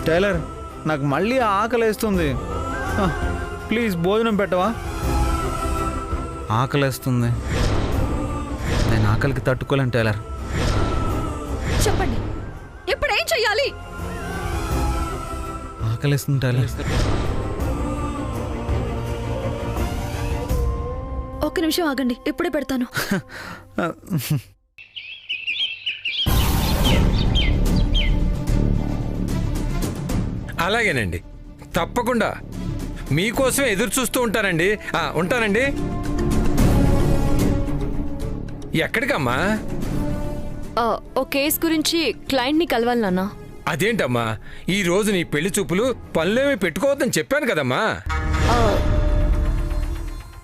Tailor, నాకు మళ్ళీ ఆకలేస్తుంది. ప్లీజ్ భోజనం పెట్టవా? ఆకలేస్తుంది, నేను ఆకలికి తట్టుకోలేను టైలర్. చెప్పండి, ఇప్పుడు ఏం చెయ్యాలి? ఆకలేస్తుంది టైలర్. ఒక్క నిమిషం ఆగండి, ఇప్పుడే పెడతాను. అలాగేనండి, తప్పకుండా మీకోసం ఎదురు చూస్తూ ఉంటానండి. ఉంటానండి. ఎక్కడికమ్మా? ఓ కేసు గురించి క్లయింట్ని కలవాలి నాన్న. అదేంటమ్మా, ఈ రోజు నీ పెళ్లి చూపులు పనులేమీ పెట్టుకోవద్దని చెప్పాను కదమ్మా.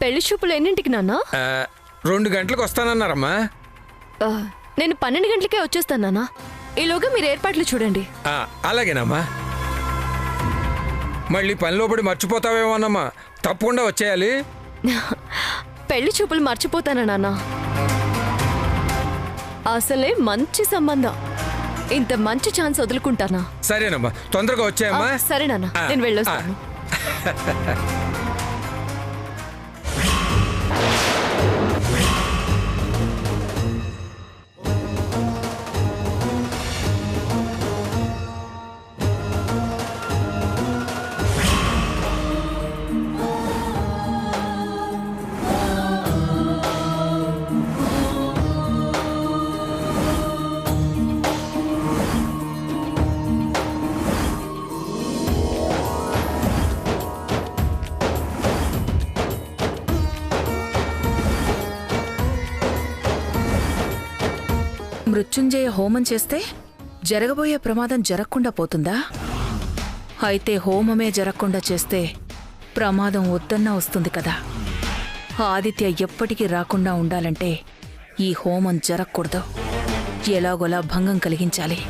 పెళ్లి చూపులు ఎన్నింటికి నాన్న? 2 గంటలకు వస్తానన్నారమ్మా. నేను 12 గంటలకే వచ్చేస్తాను నాన్న. ఈలోగా మీరు ఏర్పాట్లు చూడండి. అలాగేనమ్మా. మళ్ళీ పనిలో పడి మర్చిపోతావేమోనమ్మా, తప్పకుండా వచ్చేయాలి. పెళ్లి చూపులు మర్చిపోతానా నాన్న? అసలే మంచి సంబంధం, ఇంత మంచి ఛాన్స్ వదులుకుంటానా? సరేనమ్మా, తొందరగా వచ్చాయమ్మా. సరే నాన్న, నేను వెళ్ళొస్తాను. మృత్యుంజయ హోమం చేస్తే జరగబోయే ప్రమాదం జరగకుండా పోతుందా? అయితే హోమమే జరగకుండా చేస్తే ప్రమాదం వద్దన్నా వస్తుంది కదా. ఆదిత్య ఎప్పటికీ రాకుండా ఉండాలంటే ఈ హోమం జరగకూడదు. ఎలాగోలా భంగం కలిగించాలి.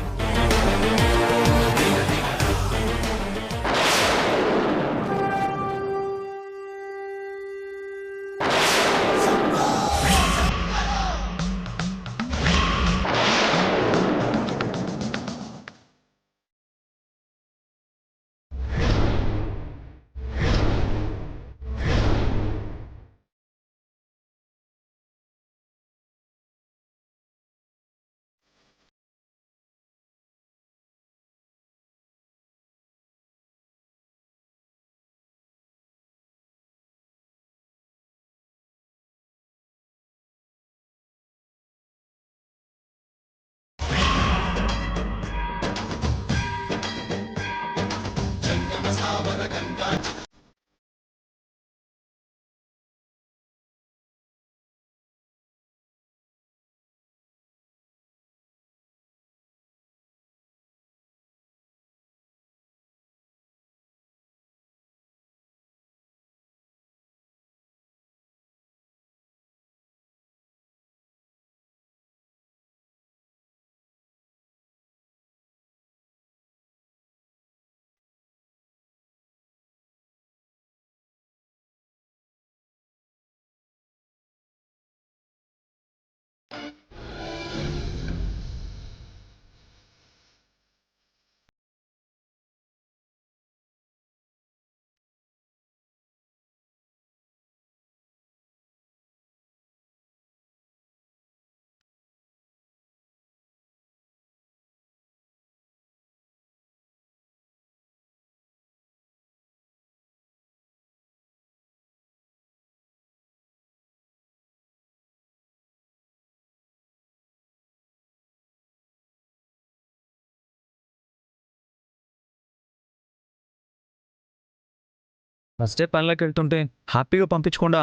ఫస్ట్ డే పనిలోకి వెళ్తుంటే హ్యాపీగా పంపించకుండా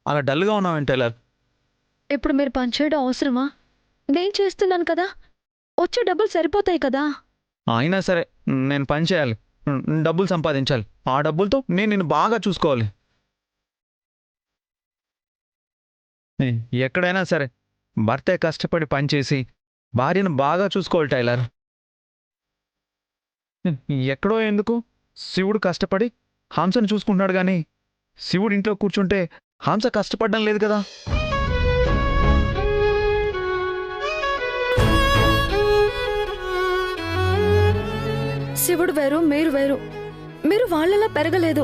అలా డల్గా ఉన్నావేంటి టైలర్? ఇప్పుడు మీరు పని చేయడం అవసరమా? నేను చేస్తున్నాను కదా, వచ్చే డబ్బులు సరిపోతాయి కదా. అయినా సరే నేను పని చేయాలి, డబ్బులు సంపాదించాలి. ఆ డబ్బులతో నేను నిన్ను బాగా చూసుకోవాలి. ఎక్కడైనా సరే భర్తే కష్టపడి పనిచేసి భార్యను బాగా చూసుకోవాలి టైలర్. ఎక్కడో ఎందుకు శివుడు కష్టపడి హంసను చూసుకుంటున్నాడు, కానీ శివుడు ఇంట్లో కూర్చుంటే హంస కష్టపడడం లేదు కదా. శివుడు వేరు, మీరు వేరు. మీరు వాళ్ళలా పెరగలేదు.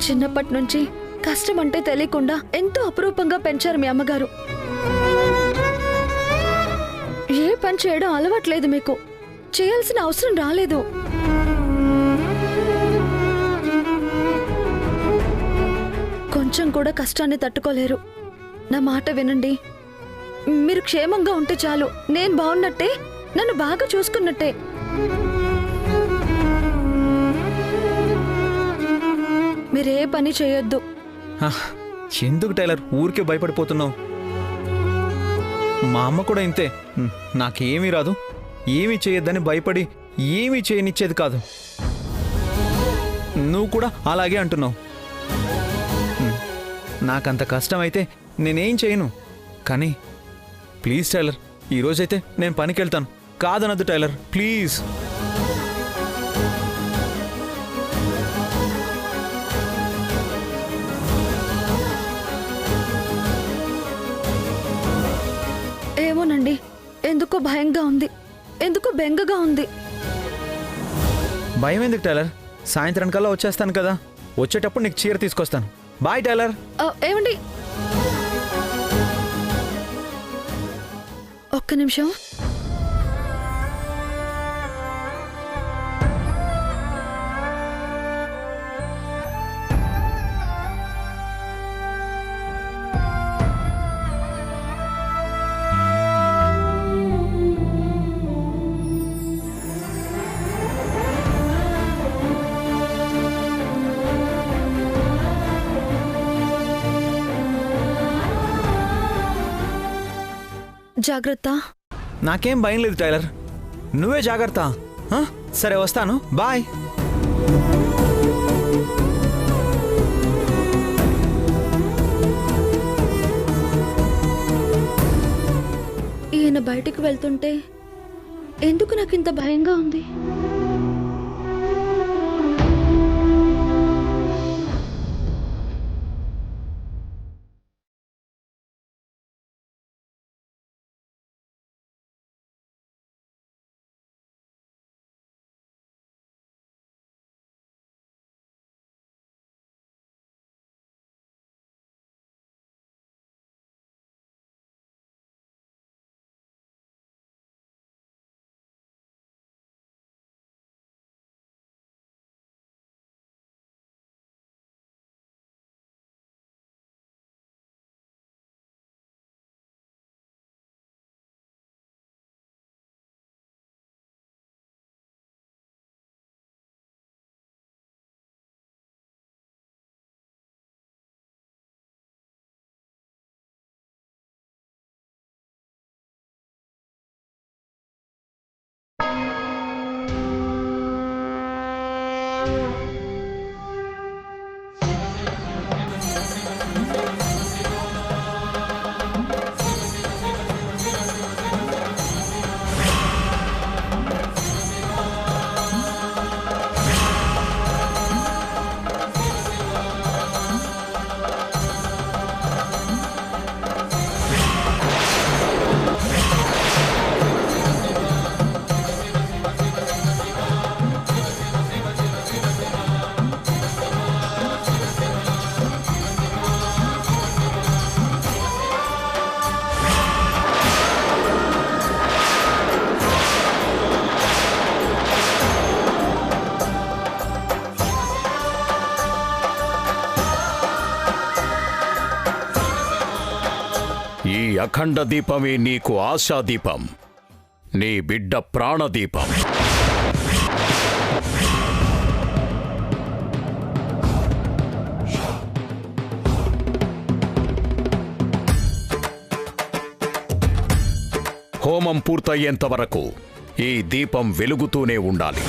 చిన్నప్పటి నుంచి కష్టం అంటే తెలియకుండా ఎంతో అపురూపంగా పెంచారు మీ అమ్మగారు. ఏ పని చేయడం అలవాట్లేదు మీకు. చేయాల్సిన అవసరం రాలేదు. కొంచెం కూడా కష్టాన్ని తట్టుకోలేరు. నా మాట వినండి. మీరు క్షేమంగా ఉంటే చాలు. నేను బాగున్నట్టే, నన్ను బాగా చూసుకున్నట్టే. మీరే పని చేయొద్దు. ఎందుకు టైలర్ ఊరికే భయపడిపోతున్నావు? మా అమ్మ కూడా ఇంతే. నాకేమీ రాదు, ఏమీ చేయొద్దని భయపడి ఏమీ చేయనిచ్చేది కాదు. నువ్వు కూడా అలాగే అంటున్నావు. నాకంత కష్టమైతే నేనేం చేయను. కానీ ప్లీజ్ టైలర్, ఈరోజైతే నేను పనికి వెళ్తాను. కాదనద్దు టైలర్, ప్లీజ్. ఏమోనండి, ఎందుకో భయంగా ఉంది, ఎందుకో బెంగగా ఉంది. భయం ఎందుకు టైలర్? సాయంత్రం కల్లా వచ్చేస్తాను కదా. వచ్చేటప్పుడు నీకు చీర తీసుకొస్తాను. Bye tailor. ఏమండి, ఒక్క నిమిషం. జాగ్రత్త. నాకేం భయం లేదు టైలర్, నువ్వే జాగ్రత్త. సరే వస్తాను, బాయ్. ఈయన బయటికి వెళ్తుంటే ఎందుకు నాకు ఇంత భయంగా ఉంది? ఈ అఖండ దీపమే నీకు ఆశాదీపం, నీ బిడ్డ ప్రాణదీపం. హోమం పూర్తయ్యేంత వరకు ఈ దీపం వెలుగుతూనే ఉండాలి.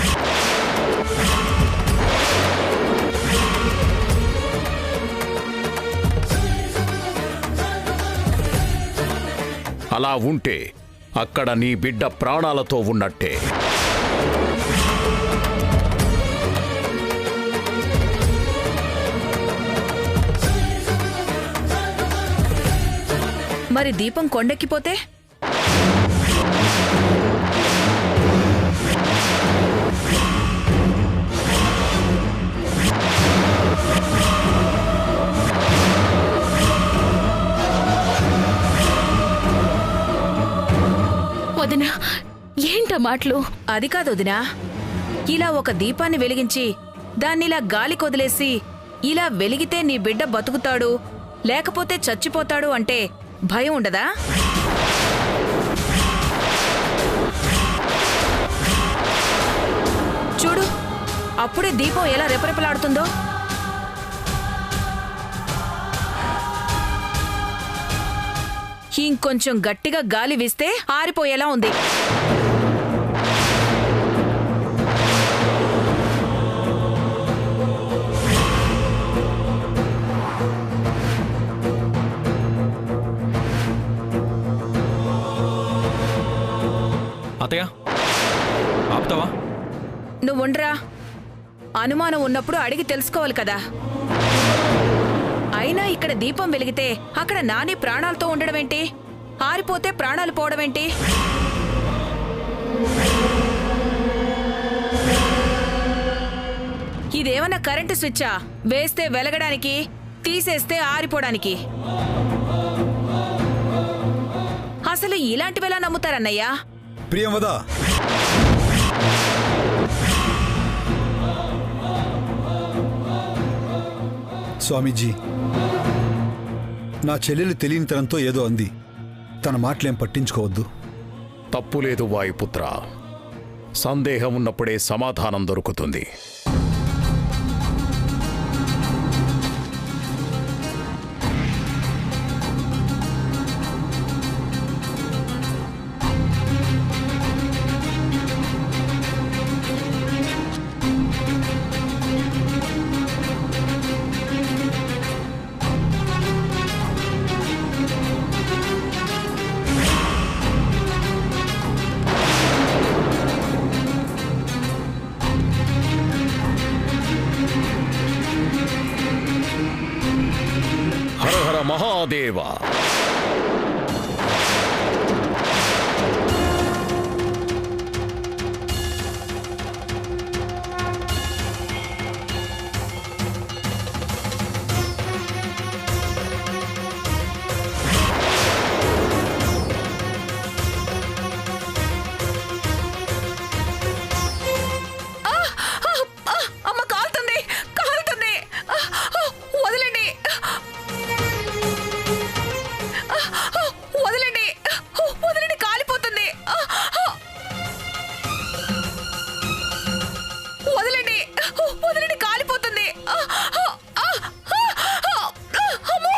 అలా ఉంటే అక్కడ నీ బిడ్డ ప్రాణాలతో ఉన్నట్టే. మరి దీపం కొండెక్కిపోతే? మాటలు? అది కాదు వదినా, ఇలా ఒక దీపాన్ని వెలిగించి దాన్నిలా గాలి కొదిలేసి ఇలా వెలిగితే నీ బిడ్డ బతుకుతాడు లేకపోతే చచ్చిపోతాడు అంటే భయం ఉండదా? చూడు, అప్పుడే దీపం ఎలా రెపరెపలాడుతుందో. ఇంకొంచెం గట్టిగా గాలి వీస్తే ఆరిపోయేలా ఉంది. అత్తయ్య ఆపుతావా? నువ్వుండ్రా, అనుమానం ఉన్నప్పుడు అడిగి తెలుసుకోవాలి కదా. అయినా ఇక్కడ దీపం వెలిగితే అక్కడ నాని ప్రాణాలతో ఉండడమేంటి? ఆరిపోతే ప్రాణాలు పోవడమేంటి? ఇదేమన్నా కరెంటు స్విచ్చా? వేస్తే వెలగడానికి, తీసేస్తే ఆరిపోవడానికి. అసలు ఇలాంటివెలా నమ్ముతారన్నయ్యా? ప్రియంవదా, స్వామీజీ, నా చెల్లెలు తెలియనితనంతో ఏదో అంది. తన మాటలేం పట్టించుకోవద్దు. తప్పులేదు వాయుపుత్ర, సందేహం ఉన్నప్పుడే సమాధానం దొరుకుతుంది. హర హర మహాదేవ. అమ్మ, కాలుతుంది, కాలుతుంది. వదలండి, వదలండి, వదలండి, కాలిపోతుంది. వదలండి, వదలండి, కాలిపోతుంది. అమ్మో,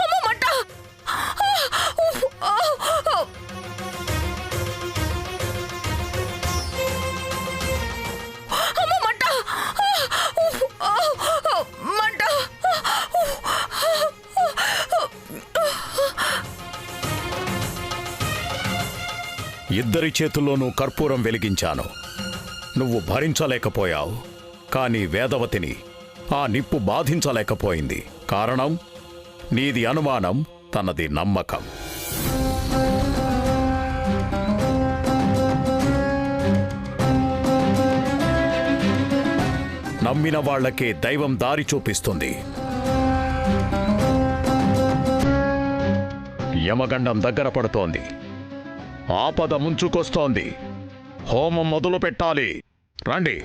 అమ్మో, మంట. అమ్మో, మంట, మంట. ఇద్దరి చేతుల్లోనూ కర్పూరం వెలిగించాను. నువ్వు భరించలేకపోయావు. కానీ వేదవతిని ఆ నిప్పు బాధించలేకపోయింది. కారణం నీది అనుమానం, తనది నమ్మకం. నమ్మిన వాళ్లకే దైవం దారి చూపిస్తుంది. యమగండం దగ్గర పడుతోంది. ఆపద ముంచుకొస్తోంది. హోమం మొదలు పెట్టాలి. రండి.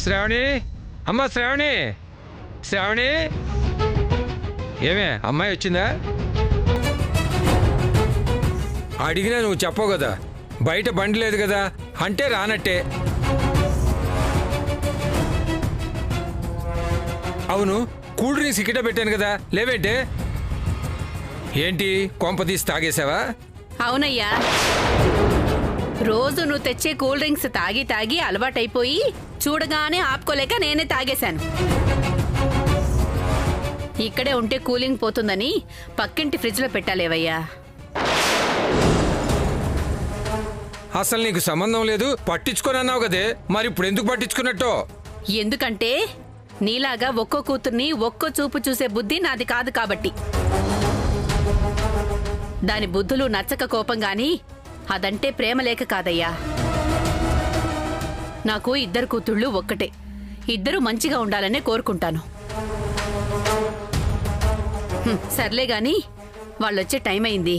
శ్రావణి, అమ్మ శ్రావణి, శ్రావణి, ఏమే అమ్మాయి వచ్చిందా? అడిగినా నువ్వు చెప్పవు కదా. బయట బండి లేదు కదా అంటే రానట్టే. అవును, కూల్ డ్రింక్స్ ఇక్కడే పెట్టాను కదా, లేవేంటే? ఏంటి కొంపదీసి తాగేసావా? అవునయ్యా, రోజు నువ్వు తెచ్చే కూల్ డ్రింక్స్ తాగి తాగి అలవాటైపోయి చూడగానే ఆపుకోలేక నేనే తాగేశాను. ఇక్కడే ఉంటే కూలింగ్ పోతుందని పక్కింటి ఫ్రిడ్జ్లో పెట్టాలేవయ్యా. అసలు నీకు సంబంధం లేదు, పట్టించుకొని అన్నావు కదే, మరి ఇప్పుడు ఎందుకు పట్టించుకున్నట్టు? ఎందుకంటే నీలాగా ఒక్కో కూతుర్ని ఒక్కో చూపు చూసే బుద్ధి నాది కాదు కాబట్టి. దాని బుద్ధులు నచ్చక కోపం గాని అదంటే ప్రేమ లేక కాదయ్యా. నాకు ఇద్దరు కూతుళ్ళు ఒక్కటే, ఇద్దరు మంచిగా ఉండాలనే కోరుకుంటాను. సర్లే గాని వాళ్ళొచ్చే టైం అయింది,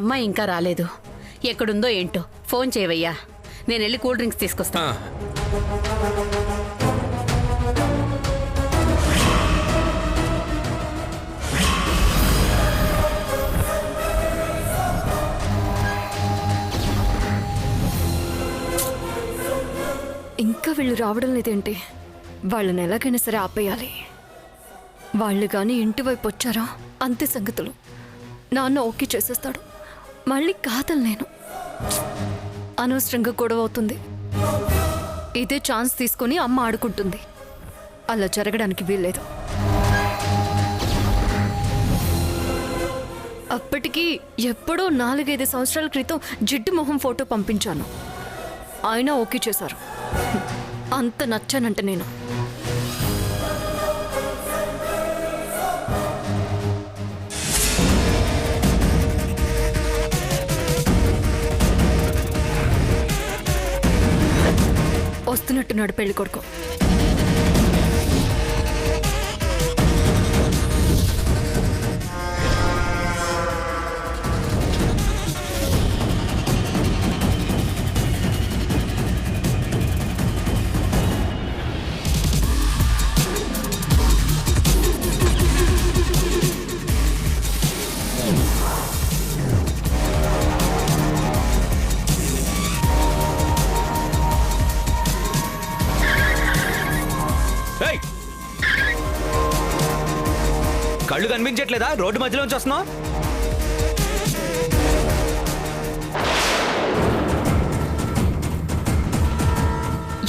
అమ్మాయి ఇంకా రాలేదు. ఎక్కడుందో ఏంటో ఫోన్ చేయవయ్యా, నేను వెళ్ళి కూల్ డ్రింక్స్ తీసుకొస్తా. ఇంకా వీళ్ళు రావడం లేదేంటి? వాళ్ళని ఎలాగైనా సరే ఆపేయాలి. వాళ్ళు కానీ ఇంటి వైపు వచ్చారా అంతే సంగతులు. నాన్న ఓకే చేసేస్తాడు, మళ్ళీ కాదలేను. అనవసరంగా గొడవ అవుతుంది. ఇదే ఛాన్స్ తీసుకొని అమ్మ ఆడుకుంటుంది. అలా జరగడానికి వీల్లేదు. అప్పటికి ఎప్పుడో 4-5 సంవత్సరాల క్రితం జిడ్డు మొహం ఫోటో పంపించాను, ఆయన ఓకే చేశారు. అంత నచ్చానంట నేను. వస్తున్నట్టున్నాడు పెళ్లి కొడుకు. ఏయ్! కళ్ళు కనిపించట్లేదా? రోడ్డు మధ్యలోంచి వస్తున్నావు.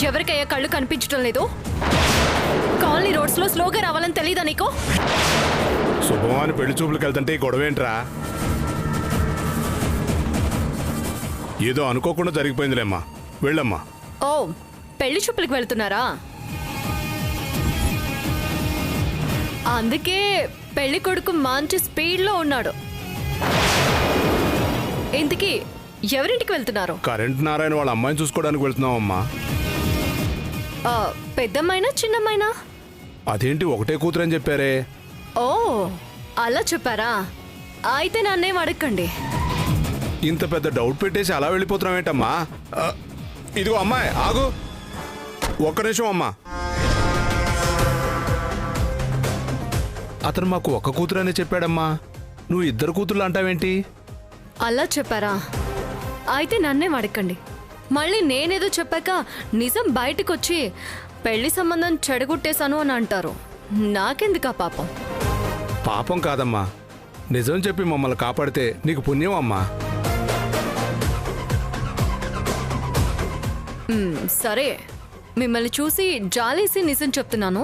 ఎవరికయ్యా కళ్ళు కనిపించడం లేదు? కాలనీ రోడ్స్ లో స్లోగా రావాలని తెలీదా నీకు? శుభమాని పెళ్లి చూపులకు వెళ్తుంటే ఈ గొడవేంట్రా? ఏదో అనుకోకుండా జరిగిపోయిందిలేమ్మా, వెళ్ళమ్మా. ఓ, పెళ్లి చూపులకు వెళ్తున్నారా? అందుకే పెళ్లి కొడుకు మంచి స్పీడ్లో ఉన్నాడు. ఇంతకీ ఎవరింటికి వెళ్తున్నారు? కరెంట్ నారాయణ వాళ్ళ అమ్మాయిని చూసుకోవడానికి వెళ్తున్నావమ్మా. పెద్దమ్మాయినా చిన్నమ్మాయినా? అదేంటి ఒకటే కూతురని చెప్పారే? ఓ, అలా చెప్పారా? అయితే నన్నేం అడగండి. ఇంత పెద్ద డౌట్ పెట్టేసి అలా వెళ్ళిపోతున్నావేంటమ్మా? ఇదిగో అమ్మాయి ఆగు, ఒక్క నిమిషం అమ్మా. అతను మాకు ఒక్క కూతురనే చెప్పాడమ్మా, నువ్వు ఇద్దరు కూతుర్లు అంటావేంటి? అలా చెప్పారా? అయితే నన్నేం అడగండి. మళ్ళీ నేనేదో చెప్పాక నిజం బయటకు వచ్చి పెళ్లి సంబంధం చెడగొట్టేశాను అని అంటారు. నాకెందుకా పాపం? పాపం కాదమ్మా, నిజం చెప్పి మమ్మల్ని కాపాడితే నీకు పుణ్యం అమ్మా. సరే, మిమ్మల్ని చూసి జాలేసి నిజం చెప్తున్నాను.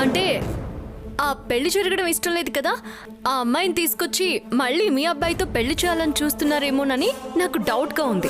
అంటే ఆ పెళ్లి జరగడం ఇష్టం లేదు కదా? ఆ అమ్మాయిని తీసుకొచ్చి మళ్ళీ మీ అబ్బాయితో పెళ్లి చేయాలని చూస్తున్నారేమోనని నాకు డౌట్గా ఉంది.